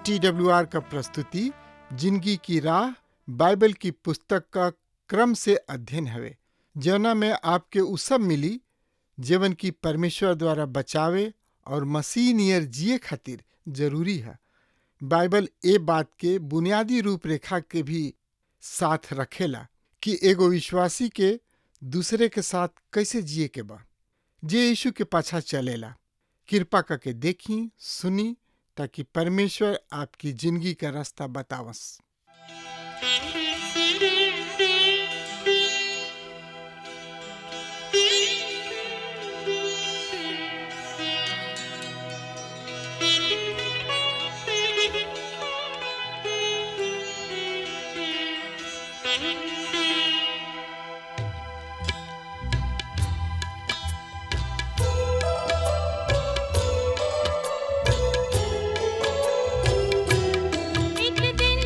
TWR का प्रस्तुति जिंदगी की राह बाइबल की पुस्तक का क्रम से अध्ययन हवे, जौना में आपके उ सब मिली जीवन की परमेश्वर द्वारा बचावे और मसीह नियर जिए खातिर जरूरी है। बाइबल ए बात के बुनियादी रूपरेखा के भी साथ रखेला कि एगो विश्वासी के दूसरे के साथ कैसे जिए के बा, जे यीशु के पाछा चलेला। कृपा करके देखी सुनी ताकि परमेश्वर आपकी जिंदगी का रास्ता बतावस। एक दिन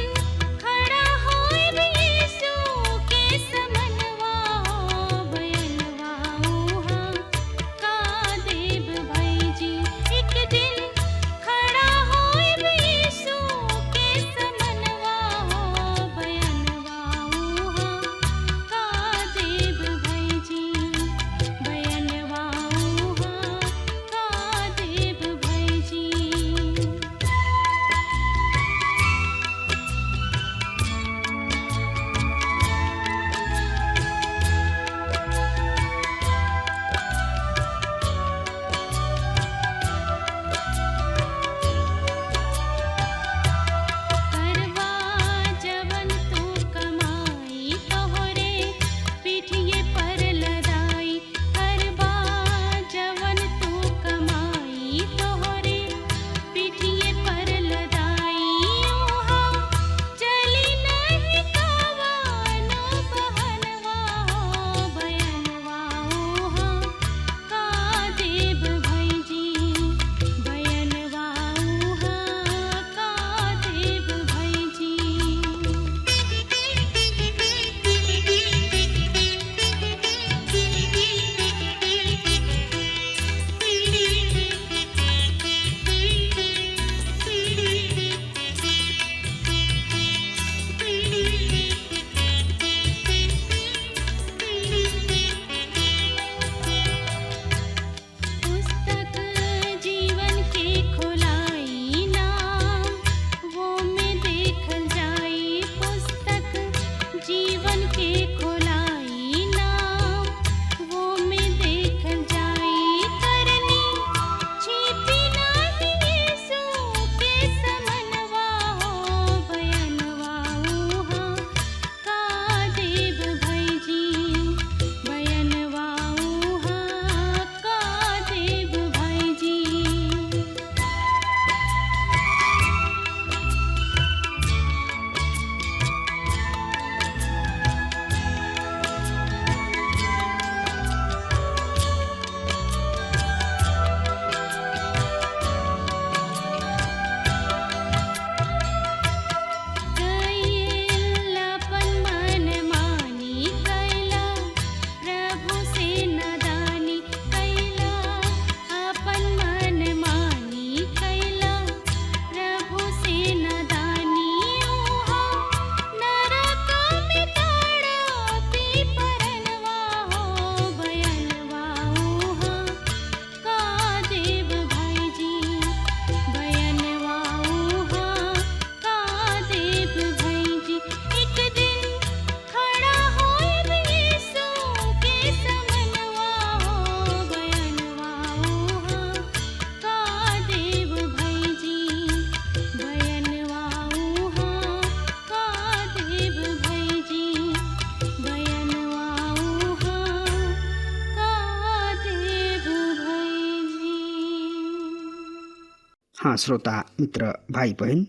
हाँ श्रोता मित्र भाई बहन,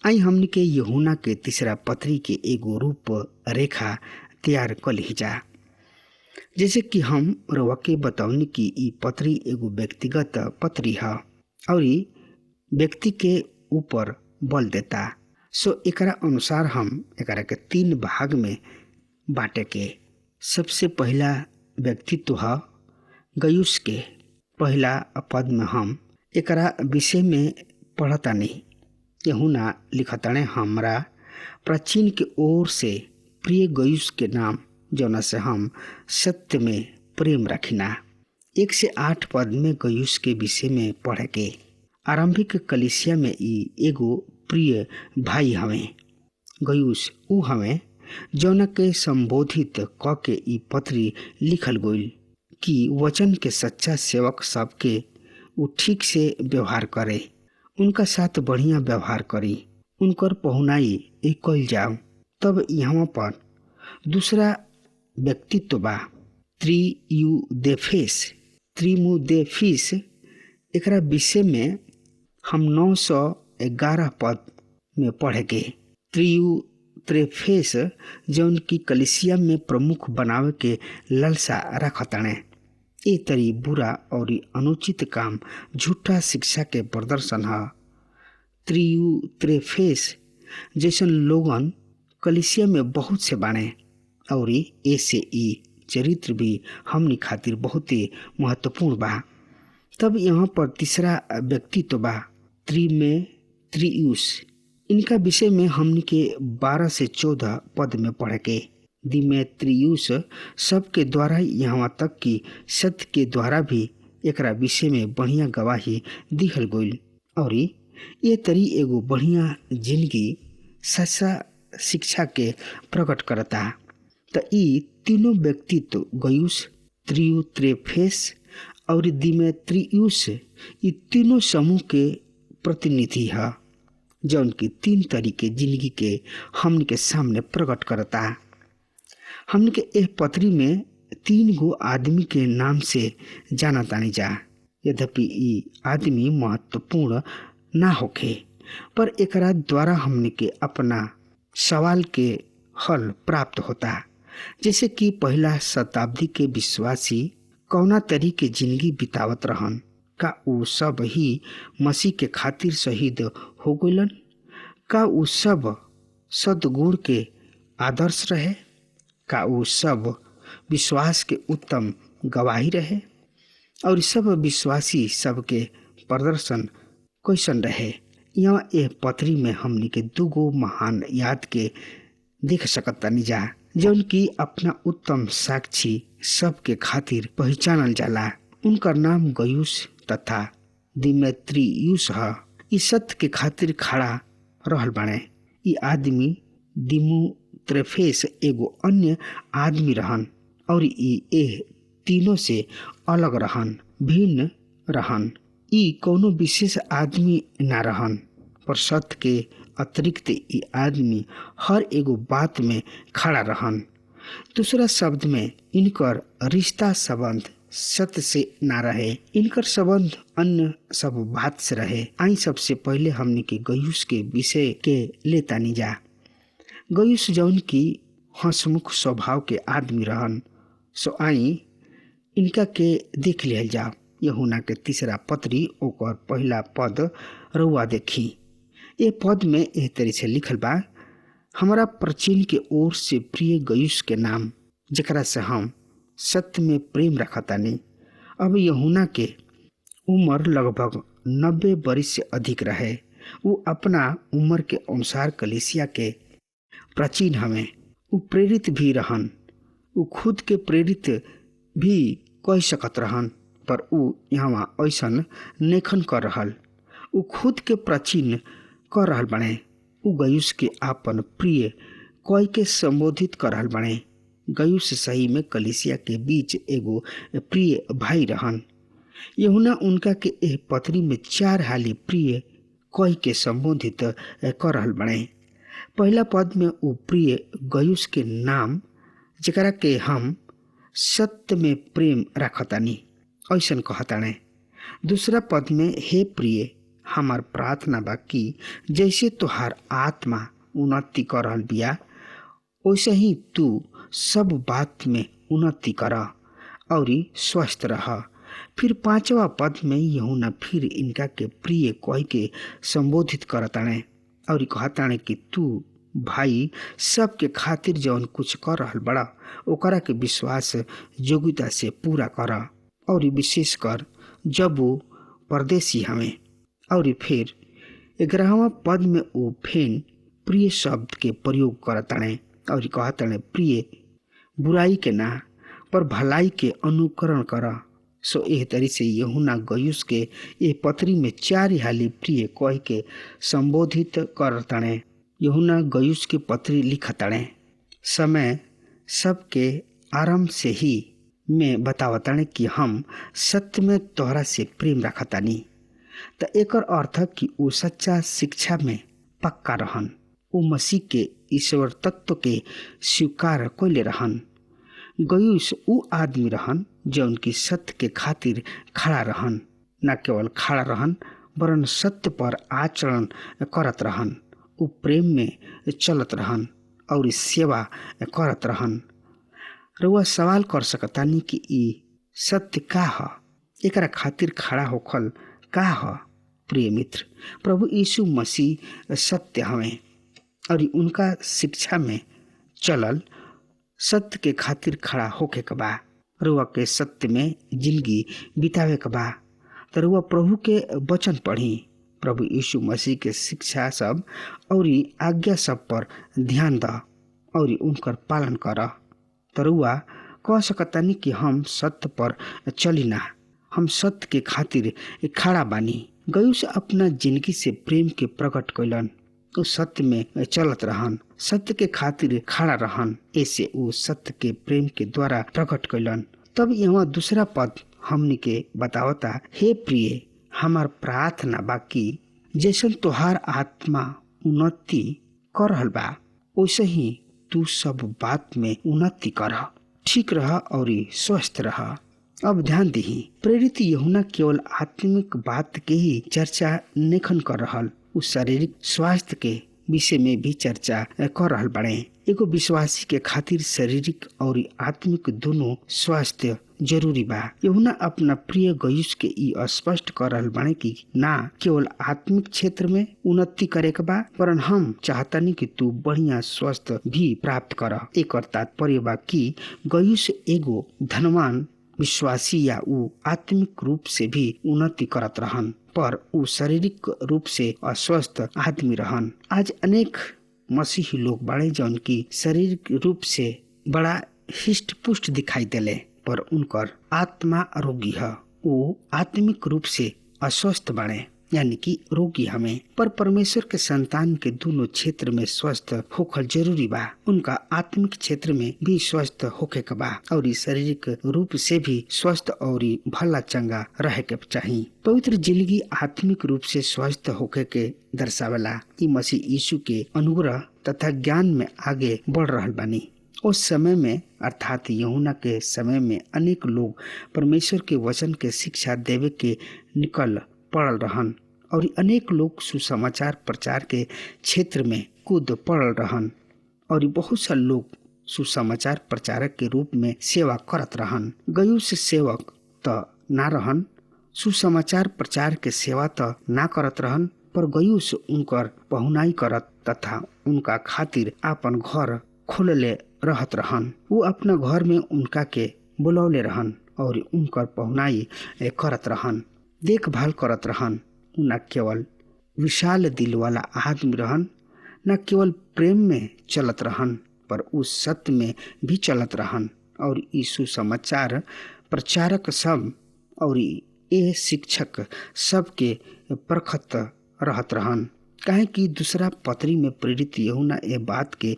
आई हमने के यूहन्ना के तीसरा पत्री के एगो रूप रेखा तैयार कर ली जा। जैसे कि हम रवा के बतौनी कि ई पत्री एगो व्यक्तिगत पत्री है और ई व्यक्ति के ऊपर बल देता। सो एकरा अनुसार हम एकरा के 3 भाग में बांटे के। सबसे पहला व्यक्तित्व है गयुस के। पहला पद में हम एकरा विषय में पढ़ता नहीं। यूहन्ना लिखताने, हमरा प्राचीन के ओर से प्रिय गयुस के नाम जौना से हम सत्य में प्रेम रखिना। 1 से 8 पद में गयुस के विषय में पढ़ के। आरंभिक कलिसिया में ई एगो प्रिय भाई हवे। गयुस ऊ हवे जौना के संबोधित क के ई पत्री लिखल गइल कि वचन के सच्चा सेवक सबके ऊ ठीक से व्यवहार करे, उनका साथ बढ़िया व्यवहार करी, उनकर पहुनाई कइल जाओ। तब यहाँ पर दूसरा व्यक्तित्व बा त्रिमुदेफिस। एकरा विषय में हम 911 पद में पढ़ेंगे। त्रियुत्रेफेस जौन की कलिसिया में प्रमुख बनावे के लालसा रखताने। ए तरी बुरा और अनुचित काम, झूठा शिक्षा के प्रदर्शन है। त्रियुत्रेफेस जैसन लोगन कलिसिया में बहुत से बाणे और ऐसे ई चरित्र भी हमनी खातिर बहुत ही महत्वपूर्ण बा। तब यहाँ पर तीसरा व्यक्तित्व बा त्रियुस। इनका विषय में हमनी के 12 से 14 पद में पढ़ के। दिमेत्रियुस सबके द्वारा यहाँ तक कि सत्य के द्वारा भी एकरा विषय में बढ़िया गवाही दिहल गइल और ये तरी एगो बढ़िया जिंदगी सच्चा शिक्षा के प्रकट करता। तो ई तीनों व्यक्तित्व गयुस, त्रियुत्रेफेस और दिमेत्रियुस ये तीनों समूह के प्रतिनिधि है जौन की 3 तरीके जिंदगी के हमन के सामने प्रकट करता। हमन के एक पत्री में 3 गो आदमी के नाम से जाना तानी जा। यद्यपि ई आदमी महत्वपूर्ण ना होखे, पर एकरा द्वारा हमन के अपना सवाल के हल प्राप्त होता। जैसे कि पहला शताब्दी के विश्वासी कौना तरीके जिंदगी बितावत रहन। का ऊ सब ही मसीह के खातिर शहीद हो गइलन? का ऊ सब सद्गुण के आदर्श रहे? का ऊ सब विश्वास के उत्तम गवाही रहे? और सब विश्वासी सबके प्रदर्शन कैसन रहे? यहाँ एक पत्री में हमनी के 2 गो महान याद के देख सकतानी जा जौन की अपना उत्तम साक्षी सबके खातिर पहचानल जाला। उनका नाम गयुस तथा दिमेत्रियुस है। ई सत्य के खातिर खड़ा रहल बाणे। ई आदमी दिमुत्रेफेस एगो अन्य आदमी रहन और ई तीनों से अलग रहन, भिन्न रहन। ई कोनो विशेष आदमी ना रहन, पर सत्य के अतिरिक्त ई आदमी हर एगो बात में खड़ा रहन। दूसरा शब्द में इनकर रिश्ता संबंध सत्य से ना रहे, इनकर संबंध अन्य सब बात से रहे। आई सबसे पहले हमने के गयुस के विषय के लेतानी जा। गयुस जौन की हंसमुख स्वभाव के आदमी रहन। सो आई इनका के देख लिया जा। यूहन्ना के तीसरा पत्री ओकर पहला पद रउआ देखी। ये पद में एह तरह से लिखल बा, हमारा प्राचीन के ओर से प्रिय गयुस के नाम जेकरा से हम सत्य में प्रेम रखतानी। अब यूहन्ना के उम्र लगभग 90 वर्ष से अधिक रहे। वो अपना उम्र के अनुसार कलिसिया के प्राचीन हमें वो प्रेरित भी रहन। वो खुद के प्रेरित भी कह सकत रहन, पर वो यहाँ ऐसन नेखन कर रहल। वो खुद के प्राचीन कर रहल बने। वो गयुस के आपन प्रिय कह के संबोधित कर रहल बने। गयुस सही में कलिसिया के बीच एगो प्रिय भाई रहन। यूहन्ना उनका के एह पत्री में 4 हाली प्रिय कह के संबोधित कर रहल बने। पहला पद में वो प्रिय गयुस के नाम जेकरा के हम सत्य में प्रेम रखतानी ऐसन कहताने। दूसरा पद में हे प्रिय हमार प्रार्थना बा कि जैसे तोहार आत्मा उन्नति कर रहल बिया वैसे ही तू सब बात में उन्नति कर और स्वस्थ रह। फिर 5वां पद में यूहन्ना फिर इनका के प्रिय कह के संबोधित करताणे और कहताणे कि तू भाई सबके खातिर जौन कुछ कर रहल बड़ा ओकरा के विश्वास योग्यता से पूरा कर और विशेष कर जब वो परदेसी हमें। और फिर 11वां पद में वो फेन प्रिय शब्द के प्रयोग करताणे और कहताणे प्रिय बुराई के ना पर भलाई के अनुकरण कर। सो एह तरी से यूहन्ना गयुस के ये पत्री में 4 हाली प्रिय कह के संबोधित करताणे। यूहन्ना गयुस के पत्री लिखताणे समय सबके आरंभ से ही में बतावताणे कि हम सत्य में तोहरा से प्रेम रखतानी। त एकर अर्थ कि वो सच्चा शिक्षा में पक्का रहन, वो मसीह के ईश्वर तत्व के स्वीकार कैले रहन। गयुस ऊ आदमी रहन जो उनकी सत्य के खातिर खड़ा रहन, न केवल खड़ा रहन वरन सत्य पर आचरण करत रहन। ऊ प्रेम में चलत रहन और सेवा करत रहन। रउआ सवाल कर सकतानी कि ई सत्य का ह, एकरा खातिर खड़ा होखल का ह। प्रिय मित्र, प्रभु यीशु मसीह सत्य हमें और उनका शिक्षा में चलल सत्य के खातिर खड़ा होके के बा। रुआ के सत्य में जिंदगी बितावे के बा तो रुआ प्रभु के वचन पढ़ी, प्रभु यीशु मसीह के शिक्षा सब और आज्ञा सब पर ध्यान द और उनकर पालन कर। तो रुआ कह सकतानी कि हम सत्य पर चलिना, हम सत्य के खातिर खड़ा बानी। गयुस अपना जिंदगी से प्रेम के प्रकट कैलन, तो सत्य में चलत रहन, सत्य के खातिर खड़ा रहन। ऐसे वो सत्य के प्रेम के द्वारा प्रकट कैलन। तब यहाँ दूसरा पद हमनी के बतावता, हे प्रिय हमार प्रार्थना बाकी जैसन तोहार आत्मा उन्नति कर रहल बा वैसे ही तू सब बात में उन्नति कर, ठीक रह और स्वस्थ रह। अब ध्यान दही, प्रेरित यूहन्ना केवल आत्मिक बात के ही चर्चा नेखन कर रहल, उस शारीरिक स्वास्थ्य के विषय में भी चर्चा कर रहल बड़े। एगो विश्वासी के खातिर शारीरिक और आत्मिक दोनों स्वास्थ्य जरूरी बा। यूहन्ना अपना प्रिय गयुस के ई स्पष्ट कर रहल बाड़े कि ना केवल आत्मिक क्षेत्र में उन्नति करे के बा वरन हम चाहतानी कि तू बढ़िया स्वास्थ्य भी प्राप्त कर। एक तात्पर्य बा कि गयुस एगो धनवान विश्वासी या ऊ आत्मिक रूप से भी उन्नति करत रहन पर ऊ शारीरिक रूप से अस्वस्थ आदमी रहन। आज अनेक मसीही लोग बड़े जौन की शारीरिक रूप से बड़ा हिष्ट पुष्ट दिखाई देले पर उनकर आत्मा रोगी है, वो आत्मिक रूप से अस्वस्थ बने यानी कि रोगी हमें। पर परमेश्वर के संतान के दोनों क्षेत्र में स्वस्थ होकर जरूरी बा। उनका आत्मिक क्षेत्र में भी स्वस्थ होके के बा और शारीरिक रूप से भी स्वस्थ और भला चंगा रहे के चाहिए। पवित्र जिंदगी आत्मिक रूप से स्वस्थ होके के दर्शावेला। ई मसीह यीशु के अनुग्रह तथा ज्ञान में आगे बढ़ रहल बानी। उस समय में अर्थात यूहन्ना के समय में अनेक लोग परमेश्वर के वचन के शिक्षा देवे के निकल पड़ल रहन और अनेक लोग सुसमाचार प्रचार के क्षेत्र में कूद पड़ल रहन और बहुत सा लोग सुसमाचार प्रचारक के रूप में सेवा करत रहन। गयुस सेवक तो ना रहन, सुसमाचार प्रचार के सेवा तो ना करत रहन, पर गयुस उनकर पहुनाई करत तथा उनका खातिर अपन घर खोलले रहत रहन। वो अपना घर में उनका के बुलौले रहन और उनकर पहुनाई करत रहन, देखभाल करत रहन। न केवल विशाल दिल वाला आदमी रहन, न केवल प्रेम में चलत रहन पर उस सत्य में भी चलत रहन और यीशु समाचार प्रचारक सब और ये शिक्षक सबके परखत रहत रहन। काहे कि दूसरा पत्री में प्रेरित यूहन्ना ये बात के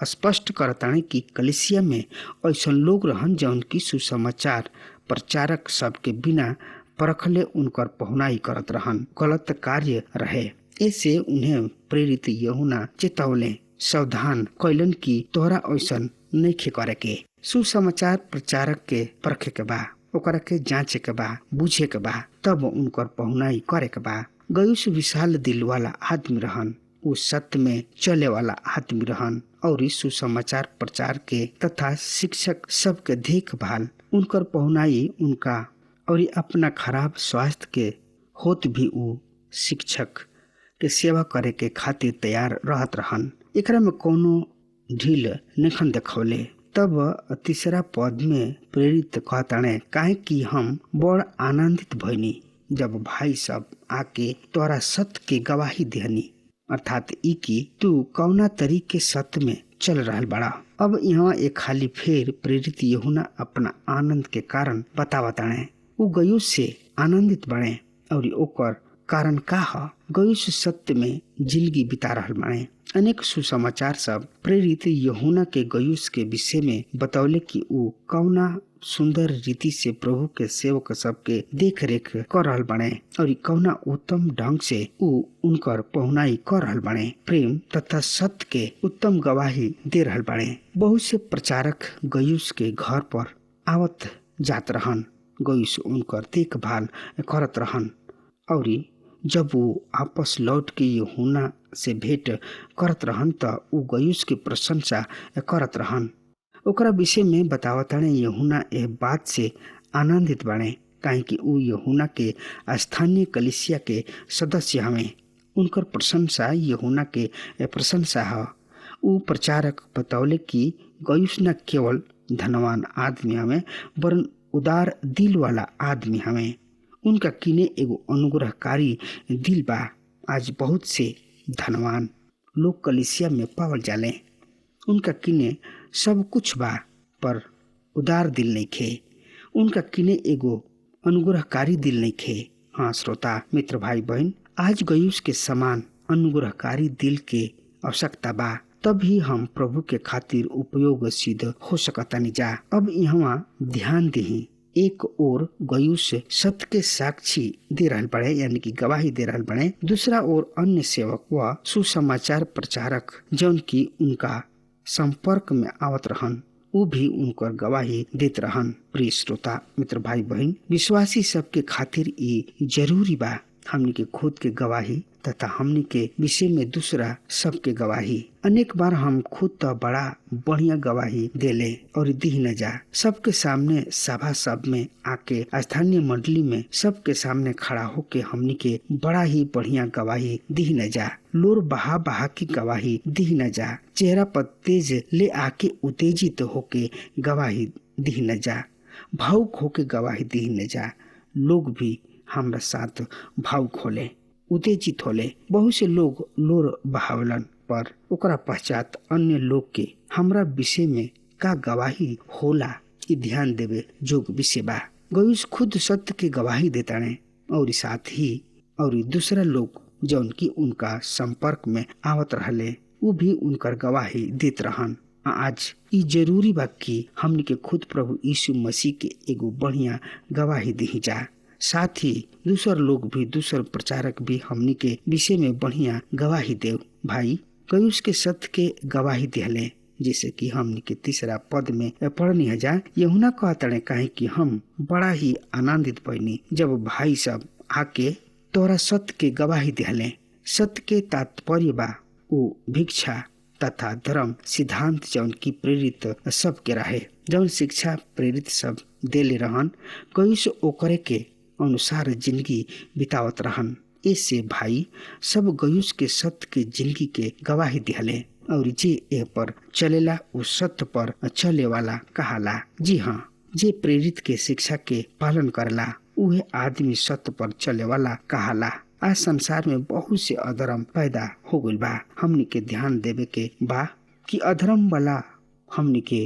स्पष्ट करताने कि कलीसिया में ऐसा लोग रहन जौन की सुसमाचार प्रचारक सबके बिना परखले उनकर पहुनाई करत रहन, गलत कार्य रहे। ऐसे उन्हें प्रेरित यूहन्ना चेतावले, सावधान कैलन कि तोहरा ऐसा नहीं करे के। सुसमाचार प्रचारक के परखे के बा, ओकरा के जांचे के बा, बुझे के बा, तब उनकर पहुनाई करे के बा। गयुस विशाल दिल वाला आदमी रहन। उ सत्य में चले वाला आदमी रहन और इस सुसमाचार प्रचार के तथा शिक्षक सबके देखभाल उनकर पहुनाई उनका और अपना खराब स्वास्थ्य के होत भी उ शिक्षक के सेवा करे के खातिर तैयार रहत रहन। एकरा में कोनो ढील निखन देखौले। तब तीसरा पद में प्रेरित कहताने, काहे कि हम बड़ आनंदित भइनी जब भाई सब आके तोरा सत्य के गवाही देहनी, अर्थात ई कि तू कौना तरीके सत्य में चल रहल बड़ा। अब यहाँ एक खाली फेर प्रेरित यूहन्ना अपना आनंद के कारण बतावताने। उ गयुस से आनंदित बने और ओकर कारण का ह? गयुस सत्य में जिंदगी बिता रहल बने। अनेक सुसमाचार सब प्रेरित यूहन्ना के गयुस के विषय में बतौले कि उ कौना सुंदर रीति से प्रभु के सेवक सबके देख रेख कर रहल बने और कौना उत्तम ढंग से उ उनकर पहुनाई कर रहल बने, प्रेम तथा सत्य के उत्तम गवाही दे रहल बने। बहुत से प्रचारक गयुस के घर पर आवत जात रहन। गयुस उनकर देखभाल करत रहन और जब वो आपस लौट के यूहन्ना से भेंट करत रहन त उ गयुस की प्रशंसा करत रहन। ओकरा विषय में बतावताने यूहन्ना एह बात से आनंदित बने काहे कि उ यूहन्ना के स्थानीय कलीसिया के सदस्य हमें। उनकर प्रशंसा यूहन्ना के प्रशंसा है। उ प्रचारक बतौले कि गयुस न केवल धनवान आदमी हमें वरन उदार दिल वाला आदमी हमें। उनका किने एगो अनुग्रहकारी दिल बा। आज बहुत से धनवान लोग कलीसिया में पावल जाले। उनका किने सब कुछ बा पर उदार दिल नहीं खे। उनका किने एगो अनुग्रहकारी दिल नहीं खे। हाँ श्रोता मित्र भाई बहन, आज गयुस के समान अनुग्रहकारी दिल के आवश्यकता बा, तब ही हम प्रभु के खातिर उपयोग सिद्ध हो सकतानी जा। अब यहाँ ध्यान दही, एक ओर गयुस सत्य के साक्षी दे रहल बड़े यानी कि गवाही दे रहल बड़े, दूसरा ओर अन्य सेवक व सुसमाचार प्रचारक जौन की उनका संपर्क में आवत रहन वो भी उनकर गवाही देत रहन। प्रिय श्रोता मित्र भाई बहन, विश्वासी सबके खातिर ये जरूरी बा हमनी के खुद के गवाही तथा हमनी के विषय में दूसरा सबके गवाही। अनेक बार हम खुद तो बड़ा बढ़िया गवाही देले और दी न जा, सबके सामने सभा सब में आके स्थानीय मंडली में सबके सामने खड़ा होके हमनी के बड़ा ही बढ़िया गवाही दी न जा, लोर बहा बहा की गवाही दी न जा, चेहरा पर तेज ले आके उत्तेजित होके गवाही दी न जा, भावुक होके गवाही दी न जा। लोग भी हमरा साथ भावुक होले, उत्तेजित होले। बहुत से लोग लोर बहावलन पर ओकरा पश्चात अन्य लोग के हमरा विषय में का गवाही होला ई ध्यान देवे जोग विषय बा। गयुस खुद सत्य के गवाही देताने और साथ ही और दूसरा लोग जौन की उनका संपर्क में आवत रहले वो भी उनकर गवाही देत रहन। आज ई जरूरी बा कि हमनी के खुद प्रभु यीशु मसीह के एगो बढ़िया गवाही दी जा, साथ ही दूसर लोग भी दूसर प्रचारक भी हमनी के विषय में बढ़िया गवाही देव। भाई गयुस के सत्य के गवाही दिहले, जैसे कि हमनी के तीसरा पद में पढ़नी है जा। यूहन्ना कहताने काहे कि हम बड़ा ही आनंदित भइनी जब भाई सब आके तोरा सत्य के गवाही दिहले। सत्य के तात्पर्य बा उ भिक्षा तथा धर्म सिद्धांत जौन की प्रेरित सब के रहे, जौन शिक्षा प्रेरित सब देले रहन। गयुस ओकरे के अनुसार जिंदगी बितावत रहन। इससे भाई सब गयुस के सत्य के जिंदगी के गवाही दिहले और जे ए पर चलेला उस सत्य पर चले वाला कहाला। जी हाँ, जे प्रेरित के शिक्षा के पालन करला उहे आदमी सत्य पर चले वाला कहाला। आज संसार में बहुत से अधर्म पैदा हो गइल बा। हमनी के ध्यान देवे के बा कि अधर्म वाला हमनी के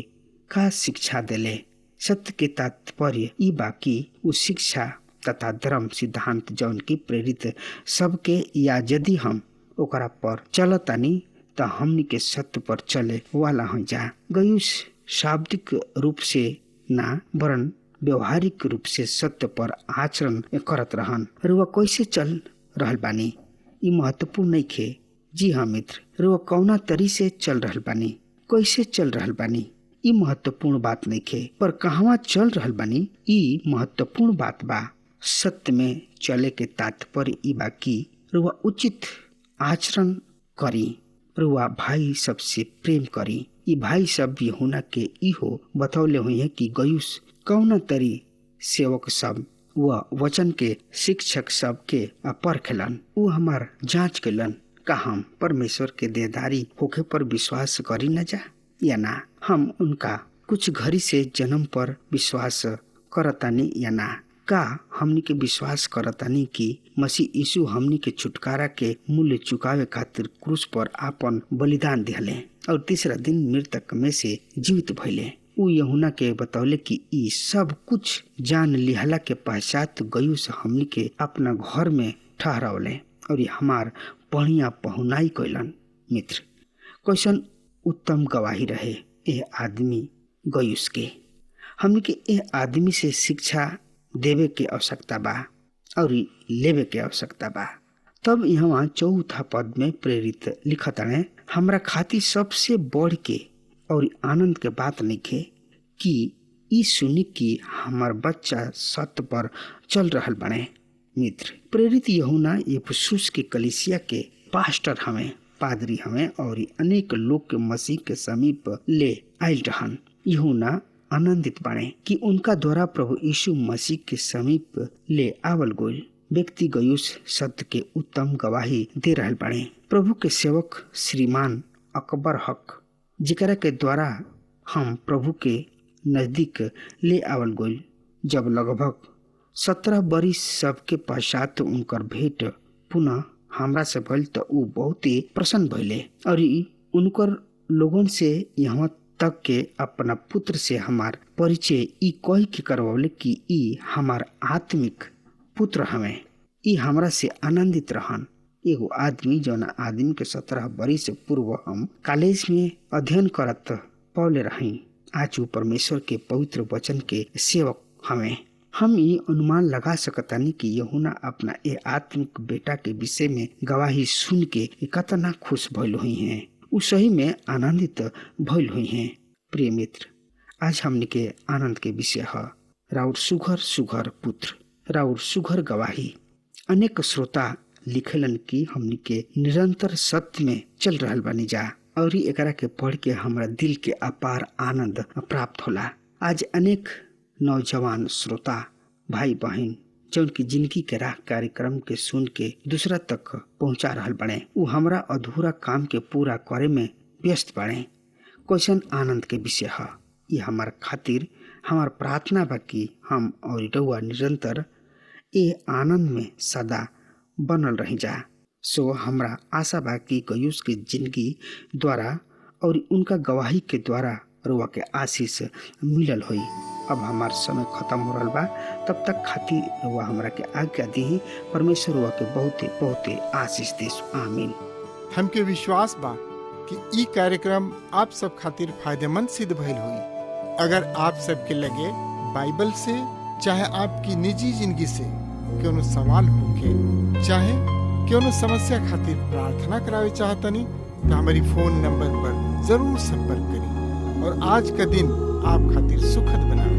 का शिक्षा देले। सत्य के तात्पर्य ई बा कि उ शिक्षा तथा धर्म सिद्धांत जौन की प्रेरित सबके या यदि हम ओकरा पर चलतानी त हमनी के सत्य पर चले वाला हो जा। गयुस शाब्दिक रूप से ना वरन व्यवहारिक रूप से सत्य पर आचरण करत रहन। रुआ कैसे चल रहल बानी ई महत्वपूर्ण नहीं खे। जी हाँ मित्र, रुआ कौना तरी से चल रहल बानी, कैसे चल रहल बानी ई महत्वपूर्ण बात नहीं खे, पर कहवा चल रहल बानी ई महत्वपूर्ण बात बा। सत्य में चले के तात्पर्य ई बा कि रुआ उचित आचरण करी, रुआ भाई सबसे प्रेम करी। ई भाई सब यूहन्ना के इहो बतौले हुई है कि गयुस कौन तरी सेवक सब व वचन के शिक्षक सब के परखलन, उ हमार जांच केलन का हम परमेश्वर के देदारी होखे पर विश्वास करी न जा या ना, हम उनका कुछ घड़ी से जन्म पर विश्वास करतानी या ना, का हमनी के विश्वास करतानी कि मसीह यीशु हमनी के छुटकारा के मूल्य चुकावे खातिर क्रूस पर आपन बलिदान दिहले और तीसरा दिन मृतक में से जीवित भइले। उ यूहन्ना के बतौले कि ई सब कुछ जान लिहला के पश्चात गयुस हमनी के अपना घर में ठहरावले और हमार बढ़िया पहुनाई कैलन। मित्र, कैसन उत्तम गवाही रहे ए आदमी गयुस के। हमनी के ए आदमी से शिक्षा देवे के आवश्यकता बा और लेवे के आवश्यकता बा। तब यहाँ चौथा पद में प्रेरित लिखत है, हमरा खातिर सबसे बढ़ के और आनंद के बात लिखे कि ई सुनी कि हमार बच्चा सत्य पर चल रहल बने। मित्र, प्रेरित यूहन्ना इफिसुस के कलीसिया के पास्टर हमें, पादरी हमें और अनेक लोग के मसीह के समीप ले आयल रहन। यूहन्ना आनंदित बने कि उनका द्वारा प्रभु यीशु मसीह के समीप ले आवल गोल व्यक्ति गयुस सत्य के उत्तम गवाही दे रहल बने। प्रभु के सेवक श्रीमान अकबर हक, जिकरा के द्वारा हम प्रभु के नजदीक ले आवल गोल, जब लगभग 17 बरिस सबके पश्चात उनकर भेंट पुनः हमरा से भइल तो उ बहुत ही प्रसन्न भइले और उनकर लोगन से यहाँ तक के अपना पुत्र से हमार परिचय ई कह के करवले कि ई हमार आत्मिक पुत्र हमें, ई हमरा से आनंदित रहन। एगो आदमी जौन आदमी के 17 बरिस से पूर्व हम कॉलेज में अध्ययन करत पौले रही, आज परमेश्वर के पवित्र वचन के सेवक हमें। हम ये अनुमान लगा सकतानी कि यूहन्ना अपना ए आत्मिक बेटा के विषय में गवाही सुन के कितना खुश भइल हुई हैं, उ सही में आनंदित भइल हुई हैं। प्रिय मित्र, आज हमने के आनंद के विषय है राउर सुघर सुघर पुत्र, राउर सुघर गवाही। अनेक श्रोता लिखलन कि हमने के निरंतर सत्य में चल रहल बानी जा और एकरा के पढ़ के हमरा दिल के अपार आनंद प्राप्त होला। आज अनेक नौजवान श्रोता भाई बहन जौन की जिंदगी के राह कार्यक्रम के सुन के दूसरा तक पहुंचा रहल बने, उ हमरा अधूरा काम के पूरा करे में व्यस्त बने। कैसन आनंद के विषय है। ये हमार खातिर हमार प्रार्थना बा कि हम और रउआ निरंतर ए आनंद में सदा बनल रही जा। सो हमरा आशा बा कि गयुस के जिंदगी द्वारा और उनका गवाही के द्वारा रुआ के आशीष मिलल होई। अब हमार समय खत्म हो रहा बा, तब तक खातिर रुआ हमरा के आज्ञा दी। परमेश्वर रुआ के बहुत आशीष देस। आमीन। हमके विश्वास बा कि ई कार्यक्रम आप सब खातिर फायदेमंद सिद्ध भइल हुई। अगर आप सबके लगे बाइबल से चाहे आपकी निजी जिंदगी से कोनो सवाल होके चाहे कोनो समस्या खातिर प्रार्थना करावे चाहतनी तो हमारी फोन नंबर पर जरूर संपर्क करें और आज का दिन आप खातिर सुखद बनावे।